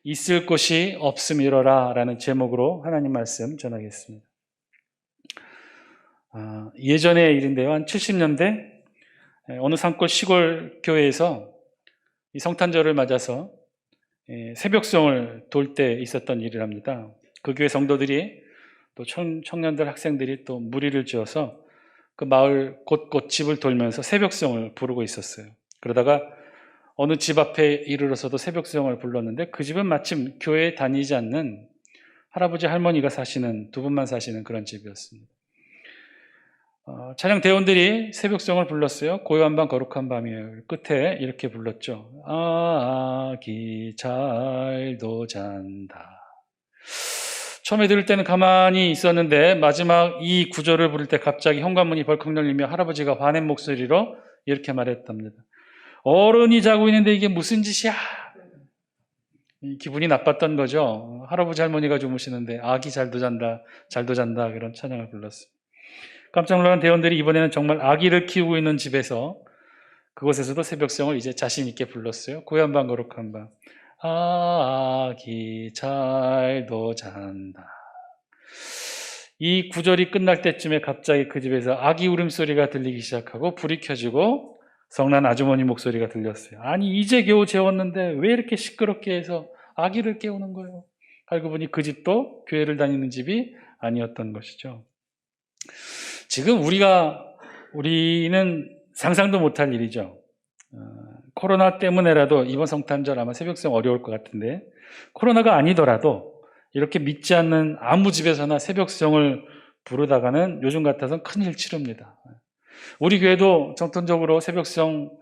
있을 곳이 없음이로라 라는 제목으로 하나님 말씀 전하겠습니다. 예전의 일인데요. 한 70년대 어느 산골 시골 교회에서 이 성탄절을 맞아서 새벽송을 돌 때 있었던 일이랍니다. 그 교회 성도들이 또 청년들 학생들이 또 무리를 지어서 그 마을 곳곳 집을 돌면서 새벽송을 부르고 있었어요. 그러다가 어느 집 앞에 이르러서도 새벽송을 불렀는데 그 집은 마침 교회에 다니지 않는 할아버지 할머니가 사시는 두 분만 사시는 그런 집이었습니다. 찬양 대원들이 새벽송을 불렀어요. 고요한 밤 거룩한 밤이에요. 끝에 이렇게 불렀죠. 아기 잘도 잔다. 처음에 들을 때는 가만히 있었는데 마지막 이 구절을 부를 때 갑자기 현관문이 벌컥 열리며 할아버지가 화낸 목소리로 이렇게 말했답니다. 어른이 자고 있는데 이게 무슨 짓이야? 기분이 나빴던 거죠. 할아버지 할머니가 주무시는데 아기 잘도 잔다 그런 찬양을 불렀어요. 깜짝 놀란 대원들이 이번에는 정말 아기를 키우고 있는 집에서 그곳에서도 새벽송을 이제 자신 있게 불렀어요. 고요한 밤 거룩한 밤. 아기 잘도 잔다. 이 구절이 끝날 때쯤에 갑자기 그 집에서 아기 울음소리가 들리기 시작하고 불이 켜지고 성난 아주머니 목소리가 들렸어요. 아니 이제 겨우 재웠는데 왜 이렇게 시끄럽게 해서 아기를 깨우는 거예요? 알고 보니 그 집도 교회를 다니는 집이 아니었던 것이죠. 지금 우리는 상상도 못할 일이죠. 코로나 때문에라도 이번 성탄절 아마 새벽송 어려울 것 같은데 코로나가 아니더라도 이렇게 믿지 않는 아무 집에서나 새벽송을 부르다가는 요즘 같아서는 큰일 치릅니다. 우리 교회도 정통적으로 새벽송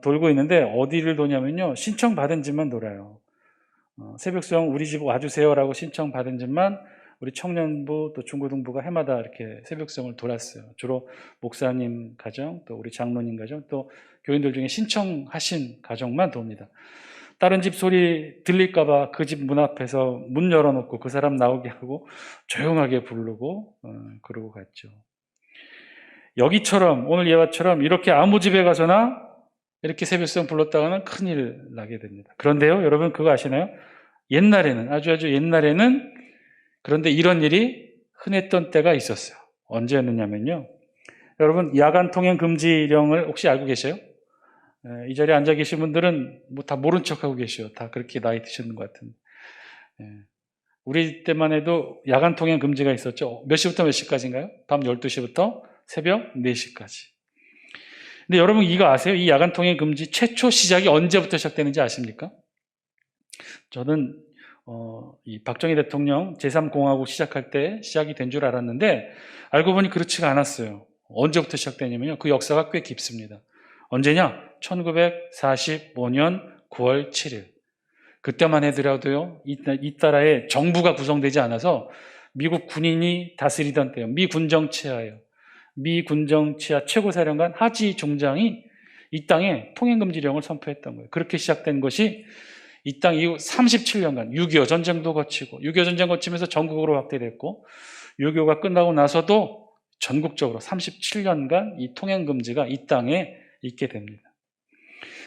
돌고 있는데 어디를 도냐면요. 신청받은 집만 돌아요. 새벽송 우리 집 와주세요라고 신청받은 집만 우리 청년부 또 중고등부가 해마다 이렇게 새벽송을 돌았어요. 주로 목사님 가정, 또 우리 장로님 가정, 또 교인들 중에 신청하신 가정만 돕니다. 다른 집 소리 들릴까봐 그 집 문 앞에서 문 열어놓고 그 사람 나오게 하고 조용하게 부르고 그러고 갔죠. 여기처럼 오늘 예화처럼 이렇게 아무 집에 가서나 이렇게 새벽송 불렀다가는 큰일 나게 됩니다. 그런데요, 여러분 그거 아시나요? 옛날에는 아주 옛날에는 그런데 이런 일이 흔했던 때가 있었어요. 언제였느냐면요. 여러분 야간 통행 금지령을 혹시 알고 계세요? 이 자리에 앉아 계신 분들은 뭐 다 모른 척하고 계셔요. 다 그렇게 나이 드시는 것 같은데. 우리 때만 해도 야간 통행 금지가 있었죠. 몇 시부터 몇 시까지인가요? 밤 12시부터 새벽 4시까지. 근데 여러분 이거 아세요? 이 야간 통행 금지 최초 시작이 언제부터 시작되는지 아십니까? 저는 이 박정희 대통령 제3공화국 시작할 때 시작이 된 줄 알았는데 알고 보니 그렇지가 않았어요. 언제부터 시작되냐면요. 그 역사가 꽤 깊습니다. 언제냐? 1945년 9월 7일. 그때만 해더라도요. 이 나라에 정부가 구성되지 않아서 미국 군인이 다스리던 때요. 미 군정 치하예요. 미 군정 치하 최고사령관 하지 중장이 이 땅에 통행금지령을 선포했던 거예요. 그렇게 시작된 것이 이 땅 이후 37년간 6.25 전쟁도 거치고 6.25 전쟁 거치면서 전국으로 확대됐고 6.25가 끝나고 나서도 전국적으로 37년간 이 통행금지가 이 땅에 있게 됩니다.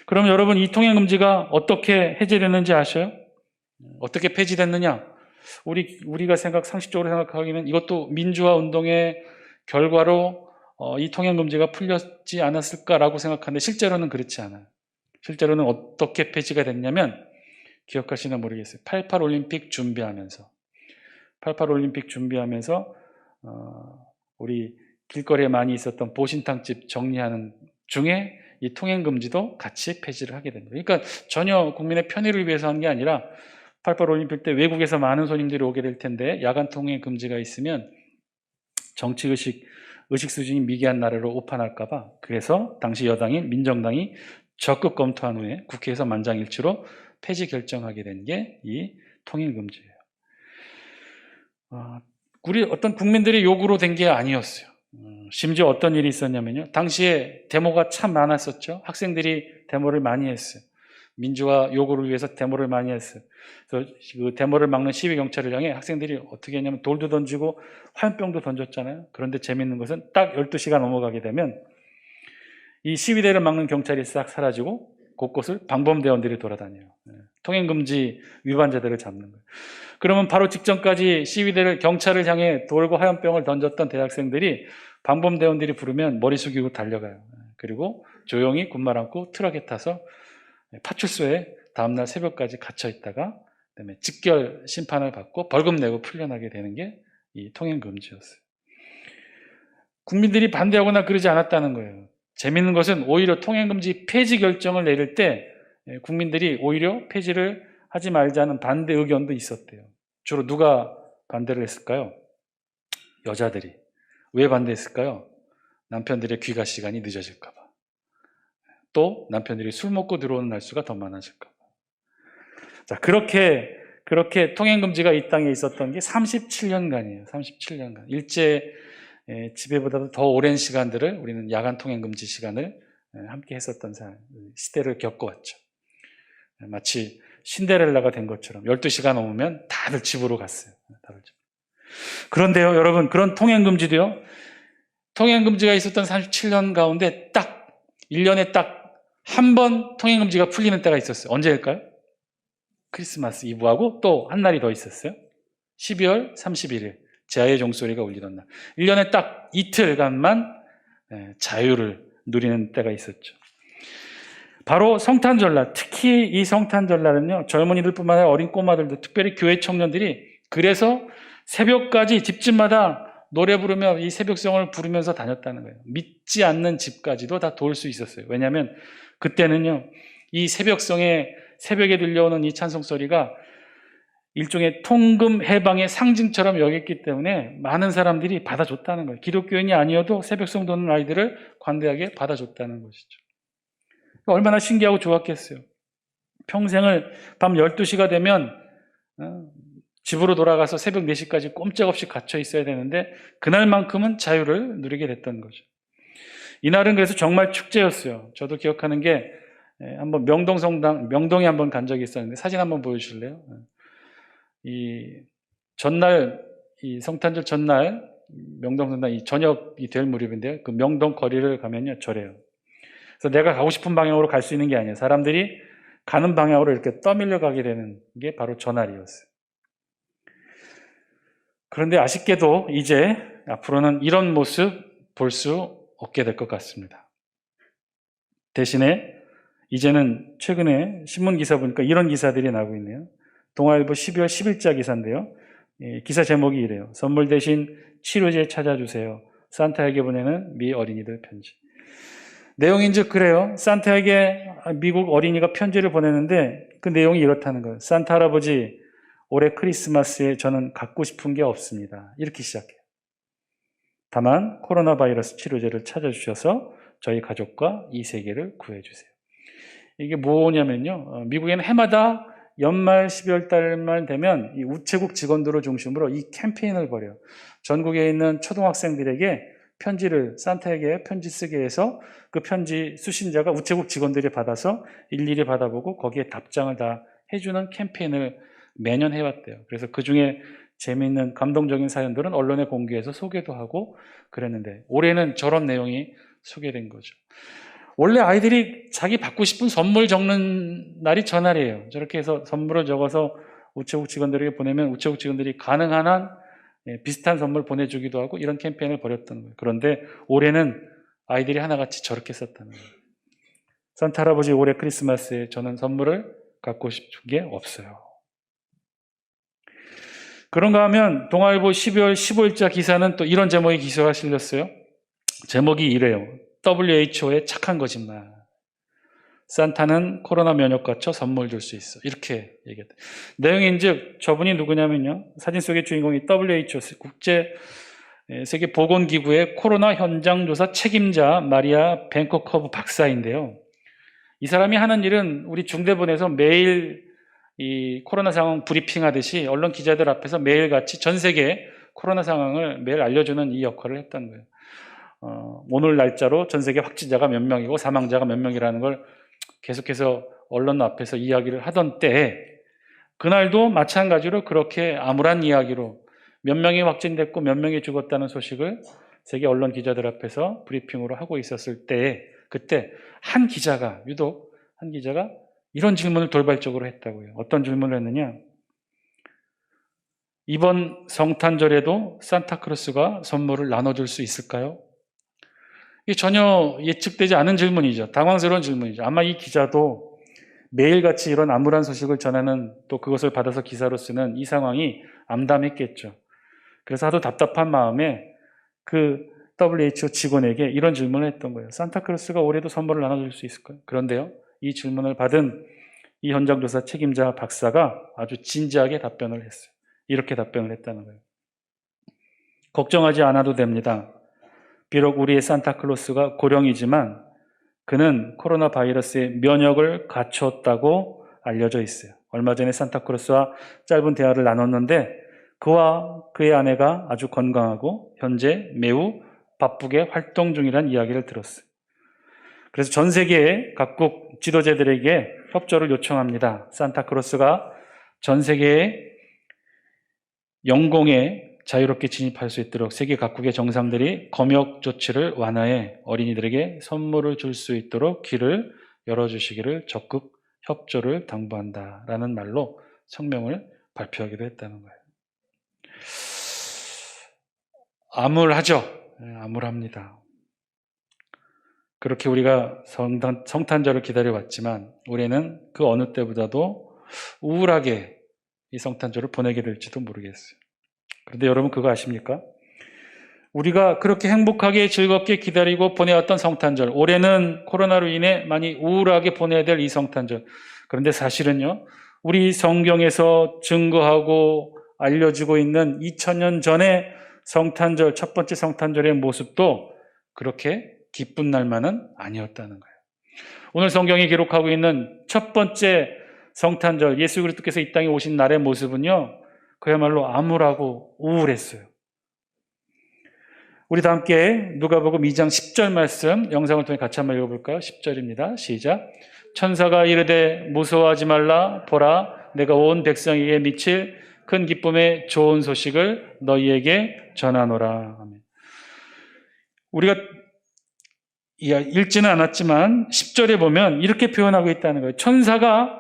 그럼 여러분 이 통행금지가 어떻게 해제됐는지 아셔요? 어떻게 폐지됐느냐? 우리가 상식적으로 생각하기는 이것도 민주화 운동의 결과로 이 통행금지가 풀렸지 않았을까라고 생각하는데 실제로는 그렇지 않아요. 실제로는 어떻게 폐지가 됐냐면 기억하시나 모르겠어요. 88 올림픽 준비하면서 우리 길거리에 많이 있었던 보신탕집 정리하는 중에 이 통행금지도 같이 폐지를 하게 됩니다. 그러니까 전혀 국민의 편의를 위해서 한 게 아니라 88 올림픽 때 외국에서 많은 손님들이 오게 될 텐데 야간 통행금지가 있으면 정치의식 수준이 미개한 나라로 오판할까봐 그래서 당시 여당인 민정당이 적극 검토한 후에 국회에서 만장일치로 폐지 결정하게 된 게 이 통행금지예요. 우리 어떤 국민들의 요구로 된 게 아니었어요. 심지어 어떤 일이 있었냐면요. 당시에 데모가 참 많았었죠. 학생들이 데모를 많이 했어요. 민주화 요구를 위해서 데모를 많이 했어요. 그래서 그 데모를 막는 시위경찰을 향해 학생들이 어떻게 했냐면 돌도 던지고 화염병도 던졌잖아요. 그런데 재밌는 것은 딱 12시가 넘어가게 되면 이 시위대를 막는 경찰이 싹 사라지고 곳곳을 방범대원들이 돌아다녀요. 통행금지 위반자들을 잡는 거예요. 그러면 바로 직전까지 시위대를 경찰을 향해 돌과 화염병을 던졌던 대학생들이 방범대원들이 부르면 머리 숙이고 달려가요. 그리고 조용히 군말 안고 트럭에 타서 파출소에 다음날 새벽까지 갇혀 있다가 그다음에 직결 심판을 받고 벌금 내고 풀려나게 되는 게 이 통행금지였어요. 국민들이 반대하거나 그러지 않았다는 거예요. 재밌는 것은 오히려 통행금지 폐지 결정을 내릴 때 국민들이 오히려 폐지를 하지 말자는 반대 의견도 있었대요. 주로 누가 반대를 했을까요? 여자들이. 왜 반대했을까요? 남편들의 귀가 시간이 늦어질까 봐. 또 남편들이 술 먹고 들어오는 날수가 더 많아질까 봐. 자, 그렇게 통행금지가 이 땅에 있었던 게 37년간이에요. 37년간. 일제 지배보다도 더 오랜 시간들을 우리는 야간 통행금지 시간을 함께 했었던 시대를 겪어왔죠. 마치 신데렐라가 된 것처럼 12시가 넘으면 다들 집으로 갔어요. 그런데요, 여러분, 그런 통행금지도요, 통행금지가 있었던 37년 가운데 딱 1년에 딱 한 번 통행금지가 풀리는 때가 있었어요. 언제일까요? 크리스마스 이브하고 또 한 날이 더 있었어요. 12월 31일 제아의 종소리가 울리던 날. 1년에 딱 이틀간만 자유를 누리는 때가 있었죠. 바로 성탄절날, 특히 이 성탄절날은요, 젊은이들뿐만 아니라 어린 꼬마들도, 특별히 교회 청년들이 그래서 새벽까지 집집마다 노래 부르며 이 새벽성을 부르면서 다녔다는 거예요. 믿지 않는 집까지도 다 도울 수 있었어요. 왜냐하면 그때는요, 이 새벽에 들려오는 이 찬송소리가 일종의 통금 해방의 상징처럼 여겼기 때문에 많은 사람들이 받아줬다는 거예요. 기독교인이 아니어도 새벽성 도는 아이들을 관대하게 받아줬다는 것이죠. 얼마나 신기하고 좋았겠어요. 평생을 밤 12시가 되면 집으로 돌아가서 새벽 4시까지 꼼짝없이 갇혀 있어야 되는데 그날만큼은 자유를 누리게 됐던 거죠. 이날은 그래서 정말 축제였어요. 저도 기억하는 게 한번 명동에 한번 간 적이 있었는데 사진 한번 보여주실래요? 이 성탄절 전날 명동성당 이 저녁이 될 무렵인데요. 그 명동 거리를 가면요, 저래요. 그래서 내가 가고 싶은 방향으로 갈 수 있는 게 아니에요. 사람들이 가는 방향으로 이렇게 떠밀려 가게 되는 게 바로 전날이었어요. 그런데 아쉽게도 이제 앞으로는 이런 모습 볼 수 없게 될 것 같습니다. 대신에 이제는 최근에 신문 기사 보니까 이런 기사들이 나오고 있네요. 동아일보 12월 10일자 기사인데요. 기사 제목이 이래요. 선물 대신 치료제 찾아주세요. 산타에게 보내는 미 어린이들 편지. 내용인즉 그래요. 산타에게 미국 어린이가 편지를 보내는데 그 내용이 이렇다는 거예요. 산타 할아버지, 올해 크리스마스에 저는 갖고 싶은 게 없습니다. 이렇게 시작해요. 다만 코로나 바이러스 치료제를 찾아주셔서 저희 가족과 이 세계를 구해주세요. 이게 뭐냐면요. 미국에는 해마다 연말 12월 달만 되면 이 우체국 직원들을 중심으로 이 캠페인을 벌여요. 전국에 있는 초등학생들에게 산타에게 편지 쓰게 해서 그 편지 수신자가 우체국 직원들이 받아서 일일이 받아보고 거기에 답장을 다 해주는 캠페인을 매년 해왔대요. 그래서 그 중에 재미있는 감동적인 사연들은 언론에 공개해서 소개도 하고 그랬는데 올해는 저런 내용이 소개된 거죠. 원래 아이들이 자기 받고 싶은 선물 적는 날이 전날이에요. 저렇게 해서 선물을 적어서 우체국 직원들에게 보내면 우체국 직원들이 가능한 한 비슷한 선물 보내주기도 하고 이런 캠페인을 벌였던 거예요. 그런데 올해는 아이들이 하나같이 저렇게 썼다는 거예요. 산타 할아버지 올해 크리스마스에 저는 선물을 갖고 싶은 게 없어요. 그런가 하면 동아일보 12월 15일자 기사는 또 이런 제목의 기사가 실렸어요. 제목이 이래요. WHO의 착한 거짓말. 산타는 코로나 면역 갖춰 선물 줄 수 있어. 이렇게 얘기했다. 내용인즉 저분이 누구냐면요. 사진 속의 주인공이 WHO 국제 세계 보건기구의 코로나 현장 조사 책임자 마리아 벤코커브 박사인데요. 이 사람이 하는 일은 우리 중대본에서 매일 이 코로나 상황 브리핑하듯이 언론 기자들 앞에서 매일같이 전 세계 코로나 상황을 매일 알려주는 이 역할을 했던 거예요. 오늘 날짜로 전 세계 확진자가 몇 명이고 사망자가 몇 명이라는 걸 계속해서 언론 앞에서 이야기를 하던 때에 그날도 마찬가지로 그렇게 암울한 이야기로 몇 명이 확진됐고 몇 명이 죽었다는 소식을 세계 언론 기자들 앞에서 브리핑으로 하고 있었을 때에 그때 한 기자가 유독 한 기자가 이런 질문을 돌발적으로 했다고요. 어떤 질문을 했느냐? 이번 성탄절에도 산타크로스가 선물을 나눠줄 수 있을까요? 이게 전혀 예측되지 않은 질문이죠. 당황스러운 질문이죠. 아마 이 기자도 매일같이 이런 암울한 소식을 전하는, 또 그것을 받아서 기사로 쓰는 이 상황이 암담했겠죠. 그래서 하도 답답한 마음에 그 WHO 직원에게 이런 질문을 했던 거예요. 산타크로스가 올해도 선물을 나눠줄 수 있을까요? 그런데요, 이 질문을 받은 이 현장조사 책임자 박사가 아주 진지하게 답변을 했어요. 이렇게 답변을 했다는 거예요. 걱정하지 않아도 됩니다. 비록 우리의 산타클로스가 고령이지만 그는 코로나 바이러스의 면역을 갖췄다고 알려져 있어요. 얼마 전에 산타클로스와 짧은 대화를 나눴는데 그와 그의 아내가 아주 건강하고 현재 매우 바쁘게 활동 중이라는 이야기를 들었어요. 그래서 전 세계의 각국 지도자들에게 협조를 요청합니다. 산타클로스가 전 세계의 영공에 자유롭게 진입할 수 있도록 세계 각국의 정상들이 검역 조치를 완화해 어린이들에게 선물을 줄 수 있도록 길을 열어주시기를 적극 협조를 당부한다라는 말로 성명을 발표하기도 했다는 거예요. 암울하죠. 암울합니다. 그렇게 우리가 성탄절을 기다려왔지만 올해는 그 어느 때보다도 우울하게 이 성탄절을 보내게 될지도 모르겠어요. 그런데 여러분 그거 아십니까? 우리가 그렇게 행복하게 즐겁게 기다리고 보내왔던 성탄절, 올해는 코로나로 인해 많이 우울하게 보내야 될 이 성탄절. 그런데 사실은요, 우리 성경에서 증거하고 알려주고 있는 2000년 전의 성탄절, 첫 번째 성탄절의 모습도 그렇게 기쁜 날만은 아니었다는 거예요. 오늘 성경이 기록하고 있는 첫 번째 성탄절, 예수 그리스도께서 이 땅에 오신 날의 모습은요, 그야말로 암울하고 우울했어요. 우리 다 함께 누가복음 2장 10절 말씀 영상을 통해 같이 한번 읽어볼까요? 10절입니다. 시작. 천사가 이르되 무서워하지 말라. 보라, 내가 온 백성에게 미칠 큰 기쁨의 좋은 소식을 너희에게 전하노라. 우리가 읽지는 않았지만 10절에 보면 이렇게 표현하고 있다는 거예요. 천사가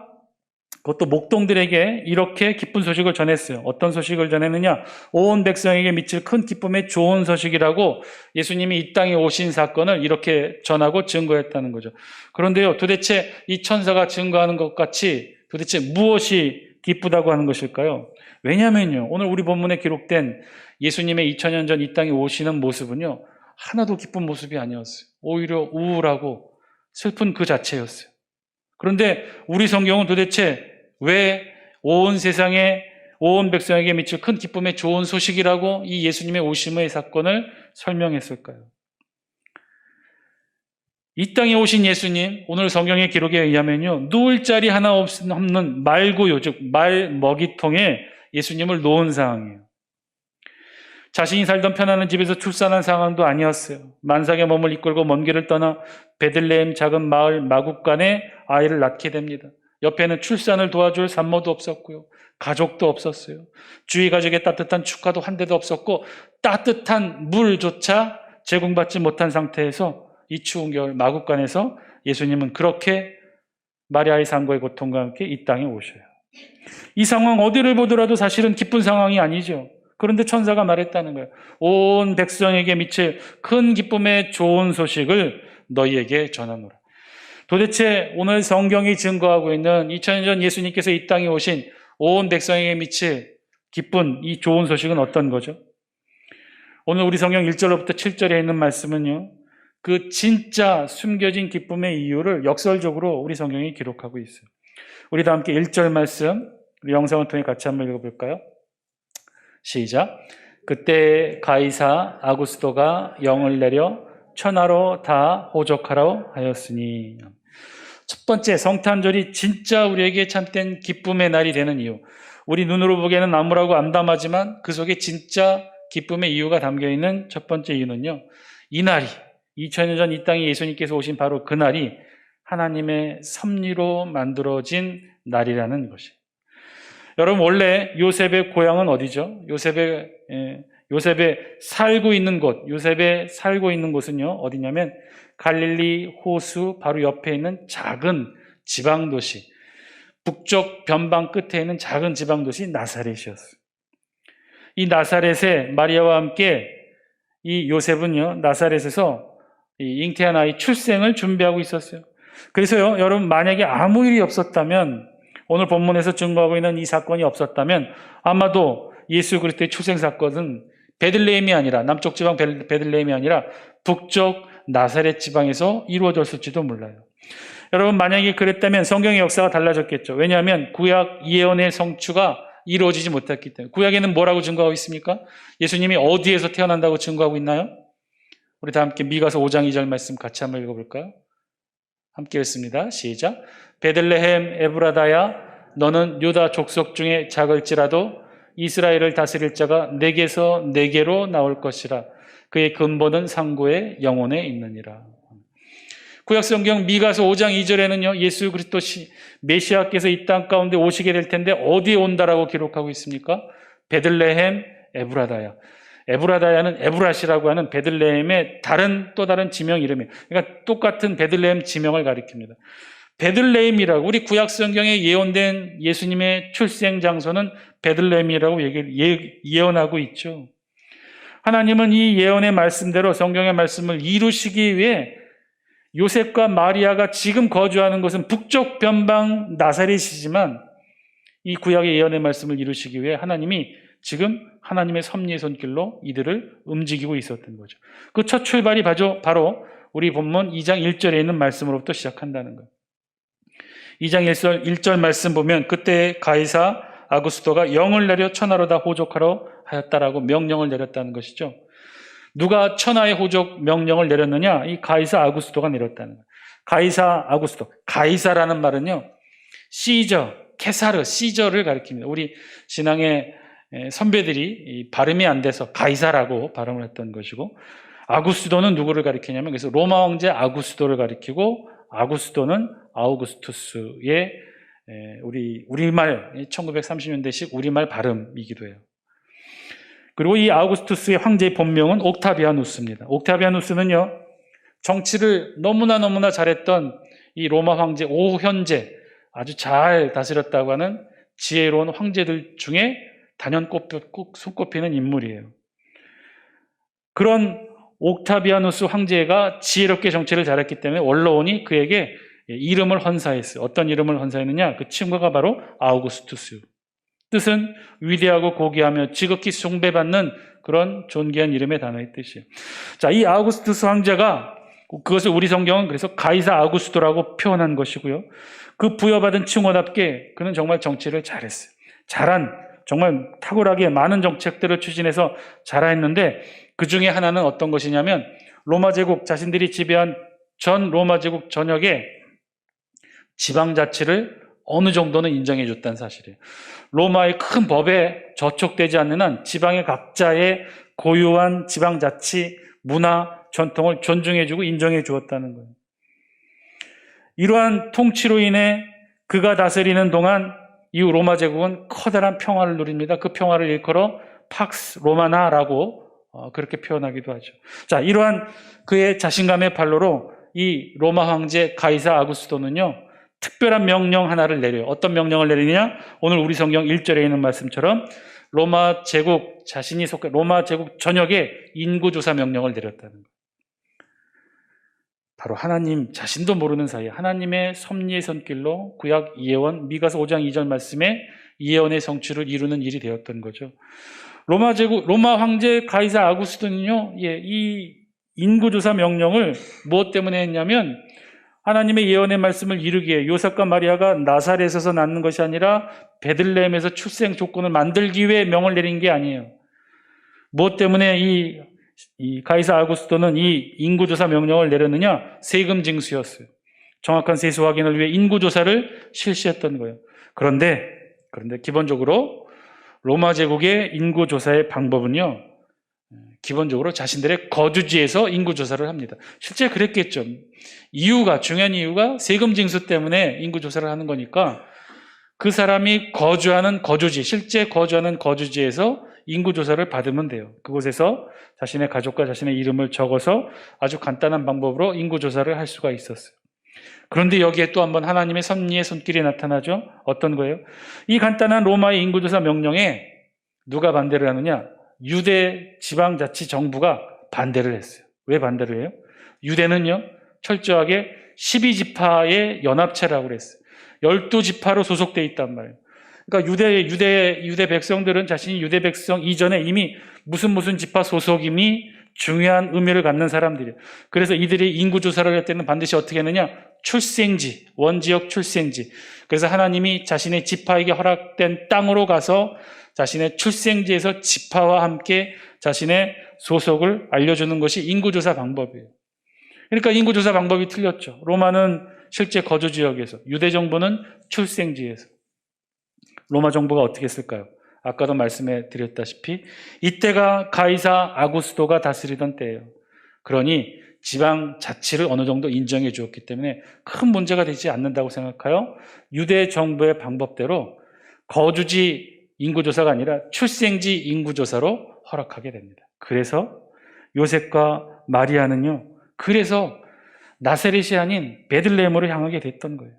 그것도 목동들에게 이렇게 기쁜 소식을 전했어요. 어떤 소식을 전했느냐? 온 백성에게 미칠 큰 기쁨의 좋은 소식이라고 예수님이 이 땅에 오신 사건을 이렇게 전하고 증거했다는 거죠. 그런데요, 도대체 이 천사가 증거하는 것 같이 도대체 무엇이 기쁘다고 하는 것일까요? 왜냐면요, 오늘 우리 본문에 기록된 예수님의 2000년 전 이 땅에 오시는 모습은요, 하나도 기쁜 모습이 아니었어요. 오히려 우울하고 슬픈 그 자체였어요. 그런데 우리 성경은 도대체 왜 온 세상에, 온 백성에게 미칠 큰 기쁨의 좋은 소식이라고 이 예수님의 오심의 사건을 설명했을까요? 이 땅에 오신 예수님, 오늘 성경의 기록에 의하면요, 누울 자리 하나 없는 말구요, 즉 말먹이통에 예수님을 놓은 상황이에요. 자신이 살던 편안한 집에서 출산한 상황도 아니었어요. 만삭의 몸을 이끌고 먼 길을 떠나 베들레헴 작은 마을 마국간에 아이를 낳게 됩니다. 옆에는 출산을 도와줄 산모도 없었고요. 가족도 없었어요. 주위 가족의 따뜻한 축하도 한 대도 없었고 따뜻한 물조차 제공받지 못한 상태에서 이 추운 겨울 마국간에서 예수님은 그렇게 마리아의 산고의 고통과 함께 이 땅에 오셔요. 이 상황 어디를 보더라도 사실은 기쁜 상황이 아니죠. 그런데 천사가 말했다는 거예요. 온 백성에게 미칠 큰 기쁨의 좋은 소식을 너희에게 전하노라. 도대체 오늘 성경이 증거하고 있는 2000년 전 예수님께서 이 땅에 오신 온 백성에게 미칠 기쁜 이 좋은 소식은 어떤 거죠? 오늘 우리 성경 1절로부터 7절에 있는 말씀은요, 그 진짜 숨겨진 기쁨의 이유를 역설적으로 우리 성경이 기록하고 있어요. 우리 다 함께 1절 말씀, 우리 영상을 통해 같이 한번 읽어볼까요? 시작. 그때 가이사 아구스도가 영을 내려 천하로 다 호적하라고 하였으니. 첫 번째, 성탄절이 진짜 우리에게 참된 기쁨의 날이 되는 이유. 우리 눈으로 보기에는 암울하고 암담하지만 그 속에 진짜 기쁨의 이유가 담겨있는 첫 번째 이유는요, 이 날이 2000년 전 이 땅에 예수님께서 오신 바로 그 날이 하나님의 섭리로 만들어진 날이라는 것이에요. 여러분, 원래 요셉의 고향은 어디죠? 요셉의 살고 있는 곳은요, 어디냐면 갈릴리 호수 바로 옆에 있는 작은 지방도시, 북쪽 변방 끝에 있는 작은 지방도시 나사렛이었어요. 이 나사렛에 마리아와 함께 이 요셉은요, 나사렛에서 이 잉태한 아이 출생을 준비하고 있었어요. 그래서요, 여러분, 만약에 아무 일이 없었다면, 오늘 본문에서 증거하고 있는 이 사건이 없었다면 아마도 예수 그리스도의 출생 사건은 베들레헴이 아니라, 남쪽 지방 베들레헴이 아니라 북쪽 나사렛 지방에서 이루어졌을지도 몰라요. 여러분, 만약에 그랬다면 성경의 역사가 달라졌겠죠. 왜냐하면 구약 예언의 성취가 이루어지지 못했기 때문에. 구약에는 뭐라고 증거하고 있습니까? 예수님이 어디에서 태어난다고 증거하고 있나요? 우리 다 함께 미가서 5장 2절 말씀 같이 한번 읽어볼까요? 함께 읽습니다. 시작. 베들레헴 에브라다야, 너는 유다 족속 중에 작을지라도 이스라엘을 다스릴 자가 내게서 내게로 나올 것이라. 그의 근본은 상고의 영혼에 있느니라. 구약성경 미가서 5장 2절에는요, 예수 그리스도 메시아께서 이 땅 가운데 오시게 될 텐데 어디에 온다라고 기록하고 있습니까? 베들레헴 에브라다야. 에브라다야는 에브라시라고 하는 베들레헴의 또 다른 지명 이름이에요. 그러니까 똑같은 베들레헴 지명을 가리킵니다. 베들레헴이라고, 우리 구약성경에 예언된 예수님의 출생 장소는 베들레헴이라고 예언하고 있죠. 하나님은 이 예언의 말씀대로 성경의 말씀을 이루시기 위해 요셉과 마리아가 지금 거주하는 것은 북쪽 변방 나사렛이지만 이 구약의 예언의 말씀을 이루시기 위해 하나님이 지금 하나님의 섭리의 손길로 이들을 움직이고 있었던 거죠. 그 첫 출발이 바로 우리 본문 2장 1절에 있는 말씀으로부터 시작한다는 거예요. 2장 1절 말씀 보면 그때 가이사 아구스토가 영을 내려 천하로 다 호족하러 하였다라고 명령을 내렸다는 것이죠. 누가 천하의 호족 명령을 내렸느냐? 이 가이사 아구스토가 내렸다는 거예요. 가이사 아구스토. 가이사라는 말은요, 시저, 케사르, 시저를 가리킵니다. 우리 신앙의 선배들이 발음이 안 돼서 가이사라고 발음을 했던 것이고, 아구스도는 누구를 가리키냐면, 그래서 로마 황제 아구스도를 가리키고, 아구스도는 아우구스투스의 우리말 1930년대식 우리말 발음이기도 해요. 그리고 이 아우구스투스의 황제의 본명은 옥타비아누스입니다. 옥타비아누스는요, 정치를 너무나 잘했던 이 로마 황제 오현제, 아주 잘 다스렸다고 하는 지혜로운 황제들 중에 단연 손꼽히는 인물이에요. 그런 옥타비아누스 황제가 지혜롭게 정치를 잘했기 때문에 원로원이 그에게 이름을 헌사했어요. 어떤 이름을 헌사했느냐? 그 친구가 바로 아우구스투스. 뜻은 위대하고 고귀하며 지극히 숭배받는 그런 존귀한 이름의 단어의 뜻이에요. 자, 이 아우구스투스 황제가, 그것을 우리 성경은 그래서 가이사 아구스토라고 표현한 것이고요. 그 부여받은 칭호답게 그는 정말 정치를 잘했어요. 정말 탁월하게 많은 정책들을 추진해서 잘했는데, 그 중에 하나는 어떤 것이냐면 로마 제국, 자신들이 지배한 전 로마 제국 전역에 지방자치를 어느 정도는 인정해 줬다는 사실이에요. 로마의 큰 법에 저촉되지 않는 한 지방의 각자의 고유한 지방자치, 문화, 전통을 존중해 주고 인정해 주었다는 거예요. 이러한 통치로 인해 그가 다스리는 동안 이후 로마 제국은 커다란 평화를 누립니다. 그 평화를 일컬어 팍스 로마나라고 그렇게 표현하기도 하죠. 자, 이러한 그의 자신감의 발로로 이 로마 황제 가이사 아구스토는요, 특별한 명령 하나를 내려요. 어떤 명령을 내리느냐? 오늘 우리 성경 1절에 있는 말씀처럼 로마 제국 전역에 인구조사 명령을 내렸다는 거예요. 바로 하나님 자신도 모르는 사이에 하나님의 섭리의 손길로 구약 예언 미가서 5장 2절 말씀에 예언의 성취를 이루는 일이 되었던 거죠. 로마 황제 가이사 아구스토는요, 이 인구조사 명령을 무엇 때문에 했냐면 하나님의 예언의 말씀을 이루기에 요셉과 마리아가 나사렛에서 낳는 것이 아니라 베들레헴에서 출생 조건을 만들기 위해 명을 내린 게 아니에요. 무엇 때문에 이 가이사 아구스토는 이 인구조사 명령을 내렸느냐? 세금 징수였어요. 정확한 세수 확인을 위해 인구조사를 실시했던 거예요. 그런데 기본적으로 로마 제국의 인구조사의 방법은요, 기본적으로 자신들의 거주지에서 인구조사를 합니다. 실제 그랬겠죠. 중요한 이유가 세금 징수 때문에 인구조사를 하는 거니까 그 사람이 실제 거주하는 거주지에서 인구조사를 받으면 돼요. 그곳에서 자신의 가족과 자신의 이름을 적어서 아주 간단한 방법으로 인구조사를 할 수가 있었어요. 그런데 여기에 또 한번 하나님의 섭리의 손길이 나타나죠. 어떤 거예요? 이 간단한 로마의 인구조사 명령에 누가 반대를 하느냐? 유대 지방자치정부가 반대를 했어요. 왜 반대를 해요? 유대는요, 철저하게 12지파의 연합체라고 그랬어요. 12지파로 소속되어 있단 말이에요. 그러니까 유대 백성들은 자신이 유대 백성 이전에 이미 무슨 지파 소속임이 중요한 의미를 갖는 사람들이에요. 그래서 이들이 인구조사를 할 때는 반드시 어떻게 하느냐? 출생지, 원지역 출생지. 그래서 하나님이 자신의 지파에게 허락된 땅으로 가서 자신의 출생지에서 지파와 함께 자신의 소속을 알려주는 것이 인구조사 방법이에요. 그러니까 인구조사 방법이 틀렸죠. 로마는 실제 거주 지역에서, 유대 정부는 출생지에서. 로마 정부가 어떻게 했을까요? 아까도 말씀해 드렸다시피 이때가 가이사 아구스도가 다스리던 때예요. 그러니 지방 자치를 어느 정도 인정해 주었기 때문에 큰 문제가 되지 않는다고 생각하여 유대 정부의 방법대로 거주지 인구조사가 아니라 출생지 인구조사로 허락하게 됩니다. 그래서 요셉과 마리아는요, 그래서 나사렛이 아닌 베들레헴으로 향하게 됐던 거예요.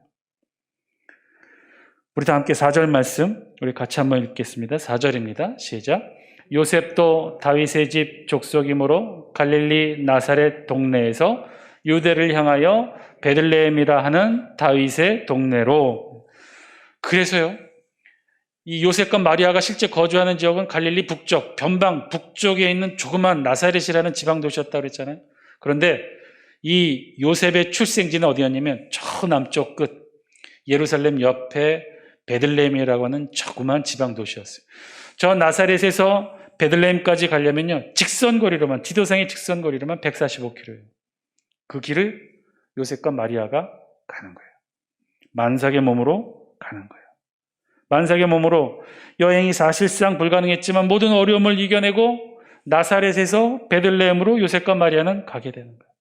우리 다 함께 4절 말씀 우리 같이 한번 읽겠습니다. 4절입니다. 시작. 요셉도 다윗의 집 족속이므로 갈릴리 나사렛 동네에서 유대를 향하여 베들레헴이라 하는 다윗의 동네로. 그래서요, 이 요셉과 마리아가 실제 거주하는 지역은 갈릴리 북쪽, 변방 북쪽에 있는 조그만 나사렛이라는 지방 도시였다고 그랬잖아요. 그런데 이 요셉의 출생지는 어디였냐면 저 남쪽 끝 예루살렘 옆에 베들레헴이라고 하는 조그만 지방 도시였어요. 저 나사렛에서 베들레헴까지 가려면요, 직선거리로만, 지도상의 직선거리로만 145km예요. 그 길을 요셉과 마리아가 가는 거예요. 만삭의 몸으로 가는 거예요. 만삭의 몸으로 여행이 사실상 불가능했지만 모든 어려움을 이겨내고 나사렛에서 베들레헴으로 요셉과 마리아는 가게 되는 거예요.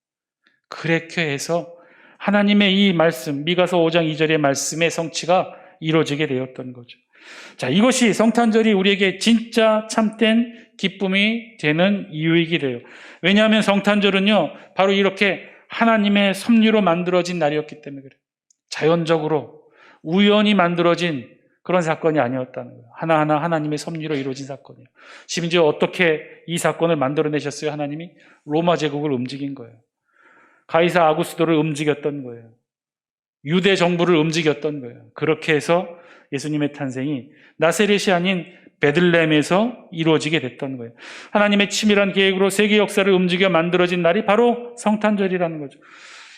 그렇게 해서 하나님의 이 말씀, 미가서 5장 2절의 말씀의 성취가 이루어지게 되었던 거죠. 자, 이것이 성탄절이 우리에게 진짜 참된 기쁨이 되는 이유이게 돼요. 왜냐하면 성탄절은요, 바로 이렇게 하나님의 섭리로 만들어진 날이었기 때문에 그래요. 자연적으로 우연히 만들어진 그런 사건이 아니었다는 거예요. 하나하나 하나님의 섭리로 이루어진 사건이에요. 심지어 어떻게 이 사건을 만들어내셨어요? 하나님이 로마 제국을 움직인 거예요. 가이사 아구스도를 움직였던 거예요. 유대 정부를 움직였던 거예요. 그렇게 해서 예수님의 탄생이 나사렛이 아닌 베들레헴에서 이루어지게 됐던 거예요. 하나님의 치밀한 계획으로 세계 역사를 움직여 만들어진 날이 바로 성탄절이라는 거죠.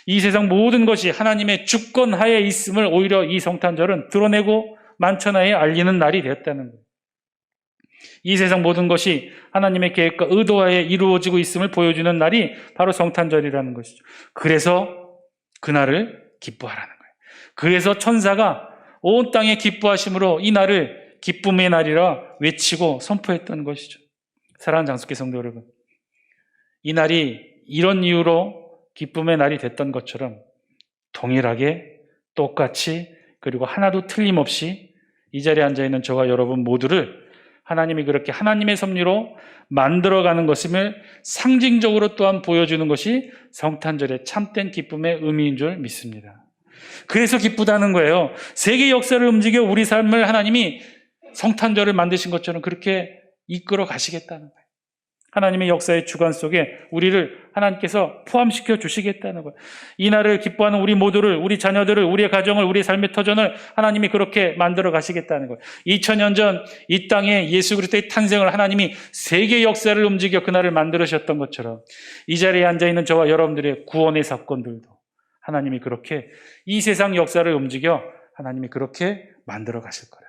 이 세상 모든 것이 하나님의 주권 하에 있음을 오히려 이 성탄절은 드러내고 만천하에 알리는 날이 되었다는 거예요. 이 세상 모든 것이 하나님의 계획과 의도하에 이루어지고 있음을 보여주는 날이 바로 성탄절이라는 것이죠. 그래서 그날을 기뻐하라는 거예요. 그래서 천사가 온 땅에 기뻐하심으로 이 날을 기쁨의 날이라 외치고 선포했던 것이죠. 사랑하는 장숙기 성도 여러분, 이 날이 이런 이유로 기쁨의 날이 됐던 것처럼 동일하게 똑같이 그리고 하나도 틀림없이 이 자리에 앉아있는 저와 여러분 모두를 하나님이 그렇게 하나님의 섭리로 만들어가는 것임을 상징적으로 또한 보여주는 것이 성탄절의 참된 기쁨의 의미인 줄 믿습니다. 그래서 기쁘다는 거예요. 세계 역사를 움직여 우리 삶을 하나님이 성탄절을 만드신 것처럼 그렇게 이끌어 가시겠다는 거예요. 하나님의 역사의 주관 속에 우리를 하나님께서 포함시켜 주시겠다는 거예요. 이 날을 기뻐하는 우리 모두를, 우리 자녀들을, 우리의 가정을, 우리의 삶의 터전을 하나님이 그렇게 만들어 가시겠다는 거예요. 2000년 전 이 땅에 예수 그리스도의 탄생을 하나님이 세계 역사를 움직여 그날을 만들으셨던 것처럼 이 자리에 앉아있는 저와 여러분들의 구원의 사건들도 하나님이 그렇게 이 세상 역사를 움직여 하나님이 그렇게 만들어 가실 거예요.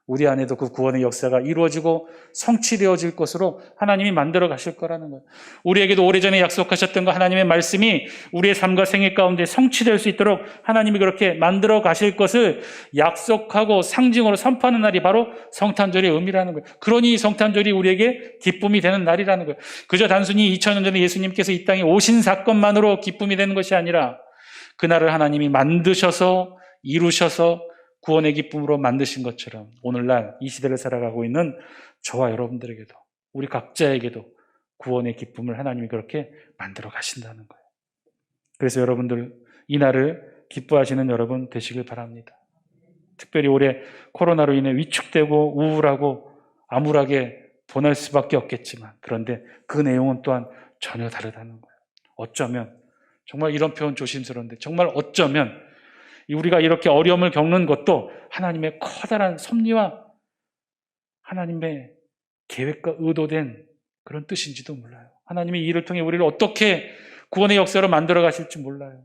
우리 안에도 그 구원의 역사가 이루어지고 성취되어질 것으로 하나님이 만들어 가실 거라는 거예요. 우리에게도 오래전에 약속하셨던 거 하나님의 말씀이 우리의 삶과 생애 가운데 성취될 수 있도록 하나님이 그렇게 만들어 가실 것을 약속하고 상징으로 선포하는 날이 바로 성탄절의 의미라는 거예요. 그러니 성탄절이 우리에게 기쁨이 되는 날이라는 거예요. 그저 단순히 2000년 전에 예수님께서 이 땅에 오신 사건만으로 기쁨이 되는 것이 아니라 그날을 하나님이 만드셔서 이루셔서 구원의 기쁨으로 만드신 것처럼 오늘날 이 시대를 살아가고 있는 저와 여러분들에게도 우리 각자에게도 구원의 기쁨을 하나님이 그렇게 만들어 가신다는 거예요. 그래서 여러분들 이 날을 기뻐하시는 여러분 되시길 바랍니다. 특별히 올해 코로나로 인해 위축되고 우울하고 암울하게 보낼 수밖에 없겠지만, 그런데 그 내용은 또한 전혀 다르다는 거예요. 어쩌면, 정말 이런 표현 조심스러운데, 정말 어쩌면 우리가 이렇게 어려움을 겪는 것도 하나님의 커다란 섭리와 하나님의 계획과 의도된 그런 뜻인지도 몰라요. 하나님이 이 일을 통해 우리를 어떻게 구원의 역사로 만들어 가실지 몰라요.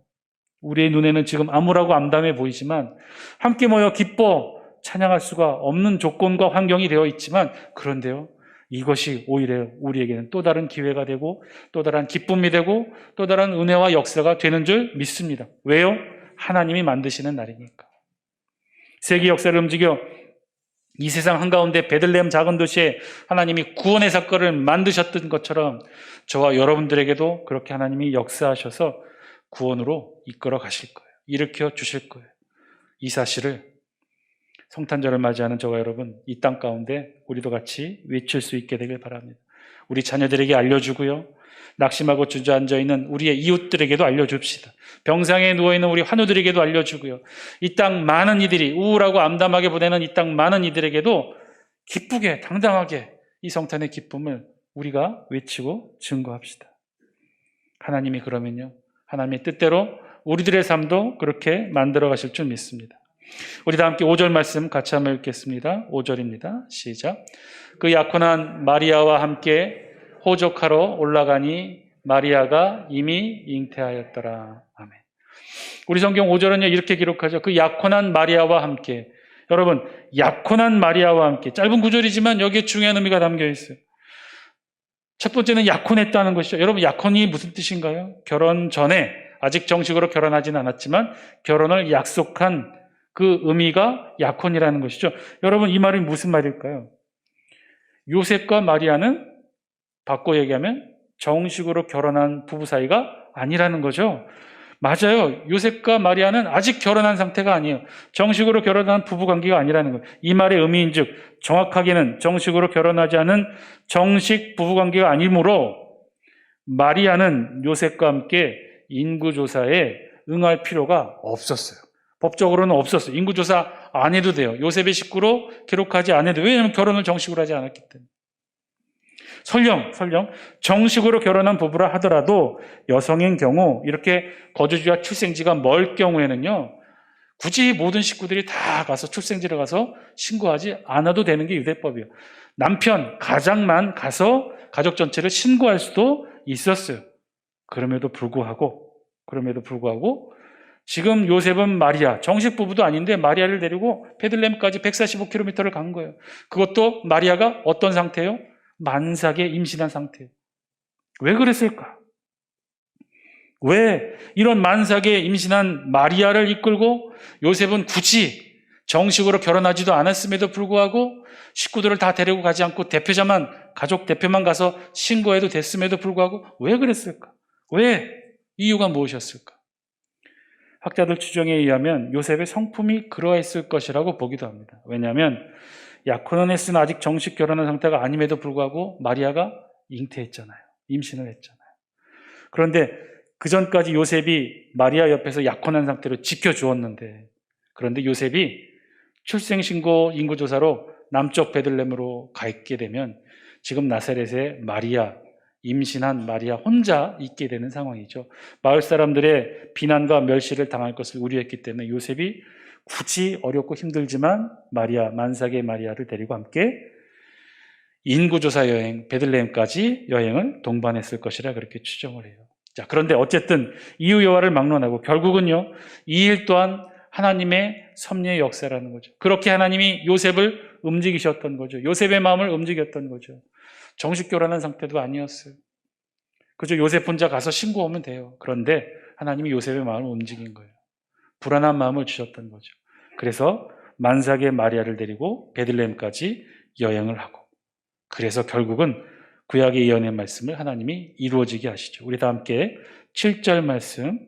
우리의 눈에는 지금 암울하고 암담해 보이지만 함께 모여 기뻐 찬양할 수가 없는 조건과 환경이 되어 있지만, 그런데요, 이것이 오히려 우리에게는 또 다른 기회가 되고 또 다른 기쁨이 되고 또 다른 은혜와 역사가 되는 줄 믿습니다. 왜요? 하나님이 만드시는 날이니까. 세계 역사를 움직여 이 세상 한가운데 베들레헴 작은 도시에 하나님이 구원의 사건을 만드셨던 것처럼 저와 여러분들에게도 그렇게 하나님이 역사하셔서 구원으로 이끌어 가실 거예요. 일으켜 주실 거예요. 이 사실을 성탄절을 맞이하는 저와 여러분, 이 땅 가운데 우리도 같이 외칠 수 있게 되길 바랍니다. 우리 자녀들에게 알려주고요, 낙심하고 주저앉아 있는 우리의 이웃들에게도 알려줍시다. 병상에 누워있는 우리 환우들에게도 알려주고요, 이 땅 많은 이들이 우울하고 암담하게 보내는 이 땅 많은 이들에게도 기쁘게 당당하게 이 성탄의 기쁨을 우리가 외치고 증거합시다. 하나님이 그러면요, 하나님의 뜻대로 우리들의 삶도 그렇게 만들어 가실 줄 믿습니다. 우리 다 함께 5절 말씀 같이 한번 읽겠습니다. 5절입니다. 시작. 그 약혼한 마리아와 함께 호적하러 올라가니 마리아가 이미 잉태하였더라. 아멘. 우리 성경 5절은요, 이렇게 기록하죠. 그 약혼한 마리아와 함께. 여러분, 약혼한 마리아와 함께. 짧은 구절이지만 여기에 중요한 의미가 담겨 있어요. 첫 번째는 약혼했다는 것이죠. 여러분, 약혼이 무슨 뜻인가요? 결혼 전에, 아직 정식으로 결혼하지는 않았지만 결혼을 약속한 그 의미가 약혼이라는 것이죠. 여러분, 이 말이 무슨 말일까요? 요셉과 마리아는 바꿔 얘기하면 정식으로 결혼한 부부 사이가 아니라는 거죠. 맞아요. 요셉과 마리아는 아직 결혼한 상태가 아니에요. 정식으로 결혼한 부부 관계가 아니라는 거예요. 이 말의 의미인즉 정확하게는 정식으로 결혼하지 않은 정식 부부 관계가 아니므로 마리아는 요셉과 함께 인구조사에 응할 필요가 없었어요. 법적으로는 없었어요. 인구조사 안 해도 돼요. 요셉의 식구로 기록하지 않아도 돼요. 왜냐하면 결혼을 정식으로 하지 않았기 때문에. 설령 정식으로 결혼한 부부라 하더라도 여성인 경우, 이렇게 거주지와 출생지가 멀 경우에는요, 굳이 모든 식구들이 다 가서 출생지를 가서 신고하지 않아도 되는 게 유대법이에요. 남편, 가장만 가서 가족 전체를 신고할 수도 있었어요. 그럼에도 불구하고 지금 요셉은 마리아, 정식 부부도 아닌데 마리아를 데리고 베들레헴까지 145km를 간 거예요. 그것도 마리아가 어떤 상태예요? 만삭에 임신한 상태예요. 왜 그랬을까? 왜 이런 만삭에 임신한 마리아를 이끌고 요셉은 굳이 정식으로 결혼하지도 않았음에도 불구하고 식구들을 다 데리고 가지 않고 가족 대표만 가서 신고해도 됐음에도 불구하고 왜 그랬을까? 왜? 이유가 무엇이었을까? 학자들 추정에 의하면 요셉의 성품이 그러했을 것이라고 보기도 합니다. 왜냐하면 약혼은 했으나 아직 정식 결혼한 상태가 아님에도 불구하고 마리아가 잉태했잖아요. 임신을 했잖아요. 그런데 그 전까지 요셉이 마리아 옆에서 약혼한 상태로 지켜주었는데, 그런데 요셉이 출생신고 인구조사로 남쪽 베들레헴으로 가 있게 되면 지금 나사렛에 임신한 마리아 혼자 있게 되는 상황이죠. 마을 사람들의 비난과 멸시를 당할 것을 우려했기 때문에 요셉이 굳이 어렵고 힘들지만 만삭의 마리아를 데리고 함께 인구조사 여행, 베들레헴까지 여행을 동반했을 것이라 그렇게 추정을 해요. 자, 그런데 어쨌든 이유 여하를 막론하고 결국은요, 이 일 또한 하나님의 섭리의 역사라는 거죠. 그렇게 하나님이 요셉을 움직이셨던 거죠. 요셉의 마음을 움직였던 거죠. 정식 결혼한 상태도 아니었어요. 그저 요셉 혼자 가서 신고하면 돼요. 그런데 하나님이 요셉의 마음을 움직인 거예요. 불안한 마음을 주셨던 거죠. 그래서 만삭의 마리아를 데리고 베들레헴까지 여행을 하고, 그래서 결국은 구약의 예언의 말씀을 하나님이 이루어지게 하시죠. 우리 다 함께 7절 말씀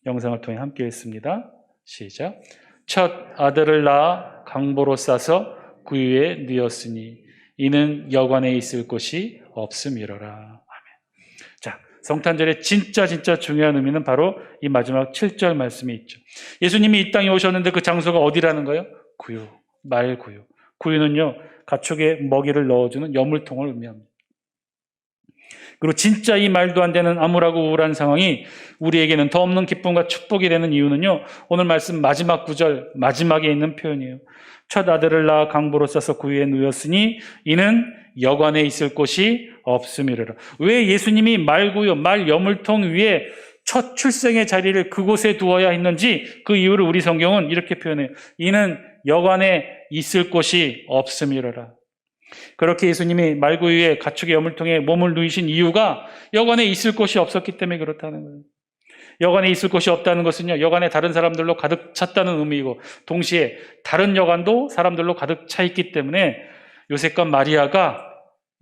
영상을 통해 함께 읽습니다. 시작. 첫 아들을 낳아 강보로 싸서 구유에 누였으니 이는 여관에 있을 곳이 없음이로라. 아멘. 자, 성탄절의 진짜 중요한 의미는 바로 이 마지막 7절 말씀에 있죠. 예수님이 이 땅에 오셨는데 그 장소가 어디라는 거예요? 구유, 말구유. 구유는요, 가축에 먹이를 넣어주는 여물통을 의미합니다. 그리고 진짜 이 말도 안 되는 암울하고 우울한 상황이 우리에게는 더 없는 기쁨과 축복이 되는 이유는요, 오늘 말씀 마지막 구절 마지막에 있는 표현이에요. 첫 아들을 낳아 강보로 싸서 구유에 누였으니 이는 여관에 있을 곳이 없음이로라. 왜 예수님이 말구유, 말 여물통 위에 첫 출생의 자리를 그곳에 두어야 했는지 그 이유를 우리 성경은 이렇게 표현해요. 이는 여관에 있을 곳이 없음이로라. 그렇게 예수님이 말구유에 가축의 여물통에 몸을 누이신 이유가 여관에 있을 곳이 없었기 때문에 그렇다는 거예요. 여관에 있을 곳이 없다는 것은요, 여관에 다른 사람들로 가득 찼다는 의미이고 동시에 다른 여관도 사람들로 가득 차 있기 때문에 요셉과 마리아가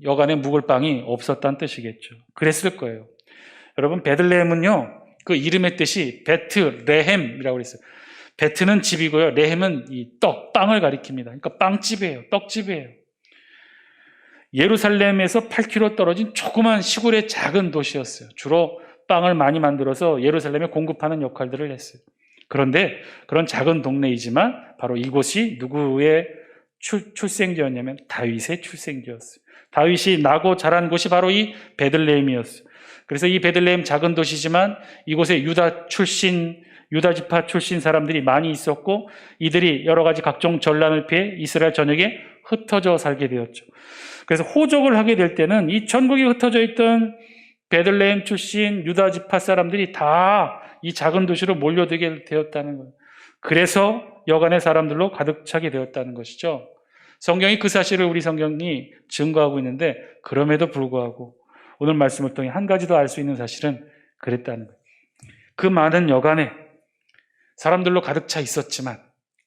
여관에 묵을 방이 없었다는 뜻이겠죠. 그랬을 거예요. 여러분, 베들레헴은요, 그 이름의 뜻이 베트레헴이라고 그랬어요. 베트는 집이고요, 레헴은 이 빵을 가리킵니다. 그러니까 빵집이에요. 떡집이에요. 예루살렘에서 8km 떨어진 조그만 시골의 작은 도시였어요. 주로 빵을 많이 만들어서 예루살렘에 공급하는 역할들을 했어요. 그런데 그런 작은 동네이지만 바로 이곳이 누구의 출생지였냐면 다윗의 출생지였어요. 다윗이 나고 자란 곳이 바로 이 베들레헴이었어요. 그래서 이 베들레헴 작은 도시지만 이곳에 유다 지파 출신 사람들이 많이 있었고 이들이 여러 가지 각종 전란을 피해 이스라엘 전역에 흩어져 살게 되었죠. 그래서 호적을 하게 될 때는 이 전국에 흩어져 있던 베들레헴 출신 유다 지파 사람들이 다 이 작은 도시로 몰려들게 되었다는 거예요. 그래서 여간의 사람들로 가득 차게 되었다는 것이죠. 성경이 그 사실을 우리 성경이 증거하고 있는데 그럼에도 불구하고 오늘 말씀을 통해 한 가지 더 알 수 있는 사실은 그랬다는 거예요. 그 많은 여간에 사람들로 가득 차 있었지만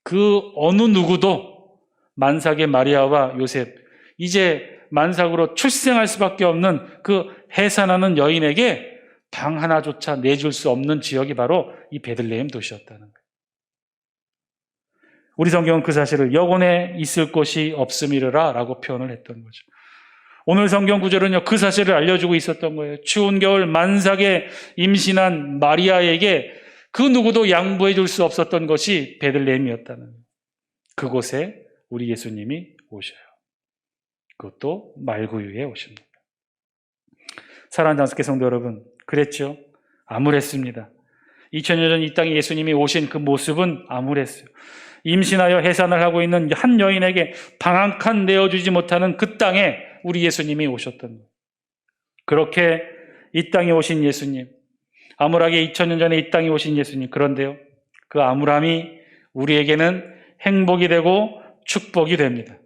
그 어느 누구도 만삭의 마리아와 요셉, 이제 만삭으로 출생할 수밖에 없는 그 해산하는 여인에게 방 하나조차 내줄 수 없는 지역이 바로 이 베들레헴 도시였다는 거예요. 우리 성경은 그 사실을 여관에 있을 곳이 없음이라 라고 표현을 했던 거죠. 오늘 성경 구절은요, 그 사실을 알려주고 있었던 거예요. 추운 겨울 만삭에 임신한 마리아에게 그 누구도 양보해 줄 수 없었던 것이 베들레헴이었다는 거예요. 그곳에 우리 예수님이 오셔요. 그것도 말구유에 오십니다. 사랑하는 장수께 성도 여러분, 그랬죠. 암울했습니다. 2000년 전 이 땅에 예수님이 오신 그 모습은 암울했어요. 임신하여 해산을 하고 있는 한 여인에게 방 한 칸 내어주지 못하는 그 땅에 우리 예수님이 오셨던 거예요. 그렇게 이 땅에 오신 예수님, 암울하게 2000년 전에 이 땅에 오신 예수님, 그런데요, 그 암울함이 우리에게는 행복이 되고 축복이 됩니다.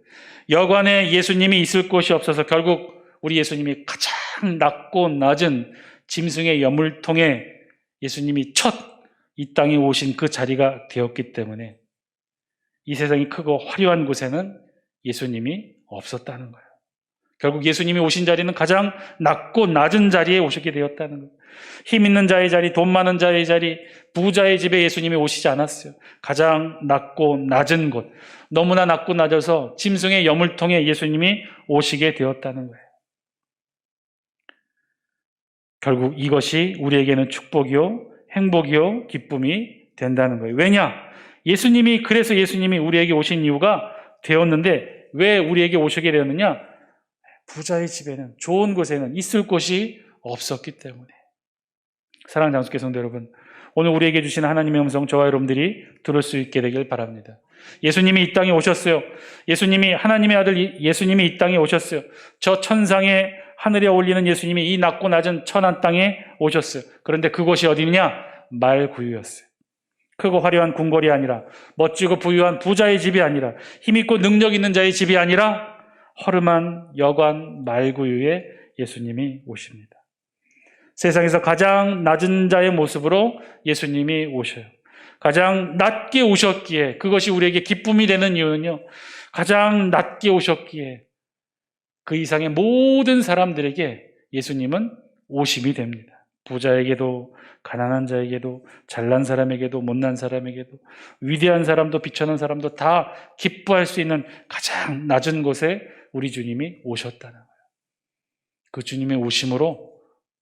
여관에 예수님이 있을 곳이 없어서 결국 우리 예수님이 가장 낮고 낮은 짐승의 여물통에 예수님이 첫 이 땅에 오신 그 자리가 되었기 때문에 이 세상이 크고 화려한 곳에는 예수님이 없었다는 거예요. 결국 예수님이 오신 자리는 가장 낮고 낮은 자리에 오시게 되었다는 거예요. 힘 있는 자의 자리, 돈 많은 자의 자리, 부자의 집에 예수님이 오시지 않았어요. 가장 낮고 낮은 곳, 너무나 낮고 낮아서 짐승의 여물통에 예수님이 오시게 되었다는 거예요. 결국 이것이 우리에게는 축복이요, 행복이요, 기쁨이 된다는 거예요. 왜냐? 그래서 예수님이 우리에게 오신 이유가 되었는데 왜 우리에게 오시게 되었느냐? 부자의 집에는, 좋은 곳에는 있을 곳이 없었기 때문에. 사랑하는 장수께 성도 여러분, 오늘 우리에게 주신 하나님의 음성 저와 여러분들이 들을 수 있게 되길 바랍니다. 예수님이 이 땅에 오셨어요. 하나님의 아들 예수님이 이 땅에 오셨어요. 저 천상의 하늘에 올리는 예수님이 이 낮고 낮은 천한 땅에 오셨어요. 그런데 그곳이 어디냐? 말구유였어요. 크고 화려한 궁궐이 아니라, 멋지고 부유한 부자의 집이 아니라, 힘있고 능력 있는 자의 집이 아니라 허름한 여관 말구유에 예수님이 오십니다. 세상에서 가장 낮은 자의 모습으로 예수님이 오셔요. 가장 낮게 오셨기에, 그것이 우리에게 기쁨이 되는 이유는요, 가장 낮게 오셨기에 그 이상의 모든 사람들에게 예수님은 오심이 됩니다. 부자에게도, 가난한 자에게도, 잘난 사람에게도, 못난 사람에게도, 위대한 사람도, 비천한 사람도 다 기뻐할 수 있는 가장 낮은 곳에 우리 주님이 오셨다는 거예요. 그 주님의 오심으로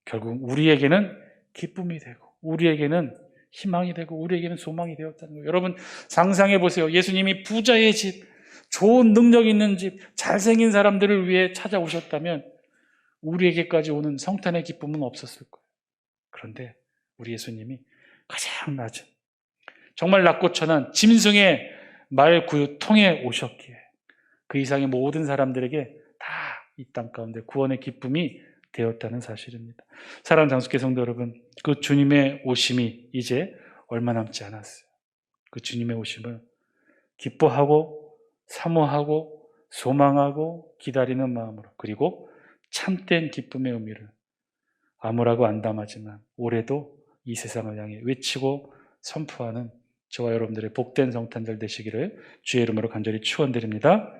결국 우리에게는 기쁨이 되고 우리에게는 희망이 되고 우리에게는 소망이 되었다는 거예요. 여러분 상상해 보세요. 예수님이 부자의 집, 좋은 능력 있는 집, 잘생긴 사람들을 위해 찾아오셨다면 우리에게까지 오는 성탄의 기쁨은 없었을 거예요. 그런데 우리 예수님이 가장 낮은 정말 낮고 천한 짐승의 말구유 통해 오셨기에 그 이상의 모든 사람들에게 다 이 땅 가운데 구원의 기쁨이 되었다는 사실입니다. 사랑하는 장수교 성도 여러분, 그 주님의 오심이 이제 얼마 남지 않았어요. 그 주님의 오심을 기뻐하고 사모하고 소망하고 기다리는 마음으로, 그리고 참된 기쁨의 의미를 암울하고 안담하지만 올해도 이 세상을 향해 외치고 선포하는 저와 여러분들의 복된 성탄절 되시기를 주의 이름으로 간절히 축원드립니다.